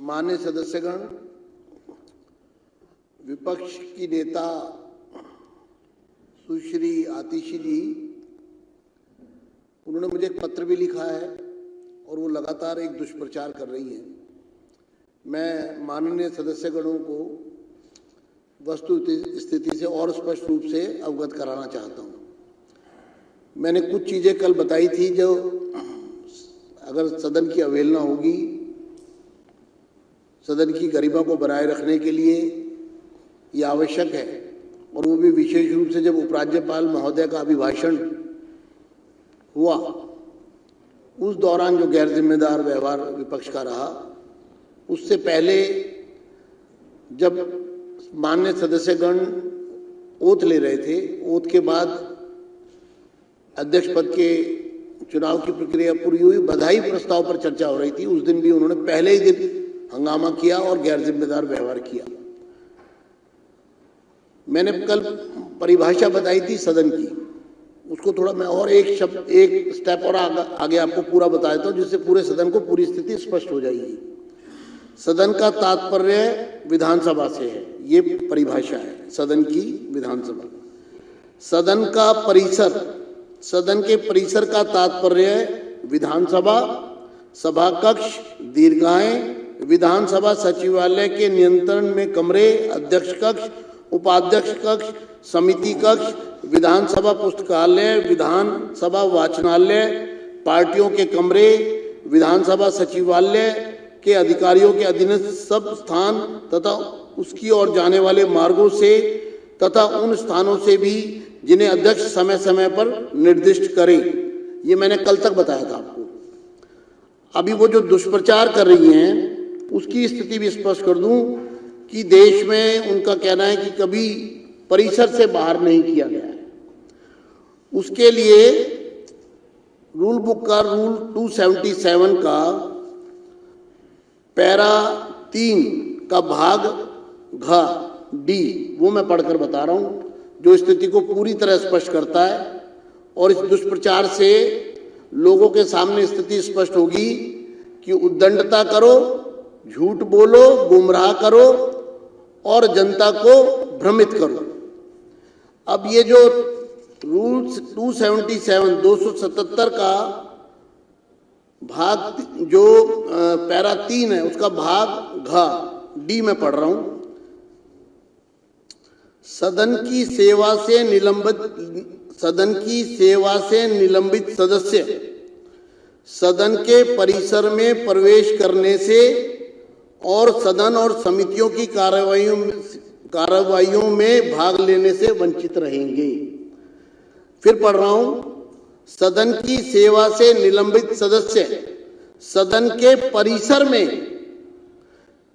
माननीय सदस्यगण, विपक्ष की नेता सुश्री आतिशी जी, उन्होंने मुझे एक पत्र भी लिखा है और वो लगातार एक दुष्प्रचार कर रही हैं। मैं माननीय सदस्यगणों को वस्तु स्थिति से और स्पष्ट रूप से अवगत कराना चाहता हूँ। मैंने कुछ चीज़ें कल बताई थी जो अगर सदन की अवहेलना होगी, सदन की गरिमा को बनाए रखने के लिए ये आवश्यक है, और वो भी विशेष रूप से जब उपराज्यपाल महोदय का अभिभाषण हुआ उस दौरान जो गैर जिम्मेदार व्यवहार विपक्ष का रहा, उससे पहले जब माननीय सदस्यगण ओथ ले रहे थे, ओथ के बाद अध्यक्ष पद के चुनाव की प्रक्रिया पूरी हुई, बधाई प्रस्ताव पर चर्चा हो रही थी। उस दिन भी उन्होंने पहले ही दिन हंगामा किया और गैर जिम्मेदार व्यवहार किया। मैंने कल परिभाषा बताई थी सदन की, उसको थोड़ा मैं और एक स्टेप और आगे आपको पूरा बता देता हूं, जिससे पूरे सदन को पूरी स्थिति स्पष्ट हो जाएगी। सदन का तात्पर्य विधानसभा से है, ये परिभाषा है सदन की। विधानसभा सदन का परिसर, सदन के परिसर का तात्पर्य विधानसभा, सभा कक्ष, दीर्घाएं, विधानसभा सचिवालय के नियंत्रण में कमरे, अध्यक्ष कक्ष, उपाध्यक्ष कक्ष, समिति कक्ष, विधानसभा पुस्तकालय, विधानसभा वाचनालय, पार्टियों के कमरे, विधानसभा सचिवालय के अधिकारियों के अधीनस्थ सब स्थान तथा उसकी ओर जाने वाले मार्गों से तथा उन स्थानों से भी जिन्हें अध्यक्ष समय समय पर निर्दिष्ट करें। ये मैंने कल तक बताया था आपको। अभी वो जो दुष्प्रचार कर रही हैं उसकी स्थिति भी स्पष्ट कर दूं कि देश में उनका कहना है कि कभी परिसर से बाहर नहीं किया गया है। उसके लिए रूल बुक का रूल 277 का पैरा 3 का भाग घ डी, वो मैं पढ़कर बता रहा हूं, जो स्थिति को पूरी तरह स्पष्ट करता है। और इस दुष्प्रचार से लोगों के सामने स्थिति स्पष्ट होगी कि उद्दंडता करो, झूठ बोलो, गुमराह करो और जनता को भ्रमित करो। अब ये जो रूल 277 का भाग जो पैरा 3 है, उसका भाग घ डी में पढ़ रहा हूं। सदन की सेवा से निलंबित सदस्य सदन के परिसर में प्रवेश करने से और सदन और समितियों की कार्रवाइयों में भाग लेने से वंचित रहेंगे। फिर पढ़ रहा हूं, सदन की सेवा से निलंबित सदस्य सदन के परिसर में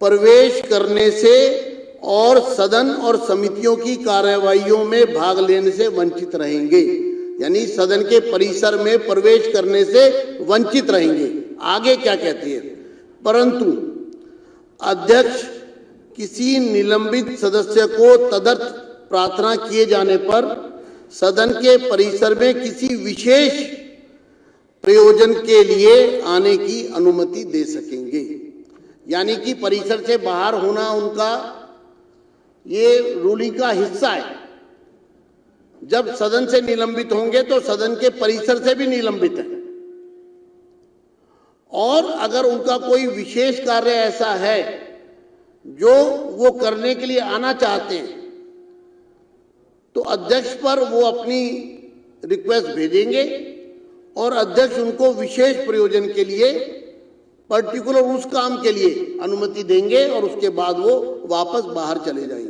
प्रवेश करने से और सदन और समितियों की कार्रवाइयों में भाग लेने से वंचित रहेंगे। यानी सदन के परिसर में प्रवेश करने से वंचित रहेंगे। आगे क्या कहती है, परंतु अध्यक्ष किसी निलंबित सदस्य को तदर्थ प्रार्थना किए जाने पर सदन के परिसर में किसी विशेष प्रयोजन के लिए आने की अनुमति दे सकेंगे। यानी कि परिसर से बाहर होना उनका ये रूलिंग का हिस्सा है। जब सदन से निलंबित होंगे तो सदन के परिसर से भी निलंबित है, और अगर उनका कोई विशेष कार्य ऐसा है जो वो करने के लिए आना चाहते हैं तो अध्यक्ष पर वो अपनी रिक्वेस्ट भेजेंगे और अध्यक्ष उनको विशेष प्रयोजन के लिए, पर्टिकुलर उस काम के लिए अनुमति देंगे और उसके बाद वो वापस बाहर चले जाएंगे।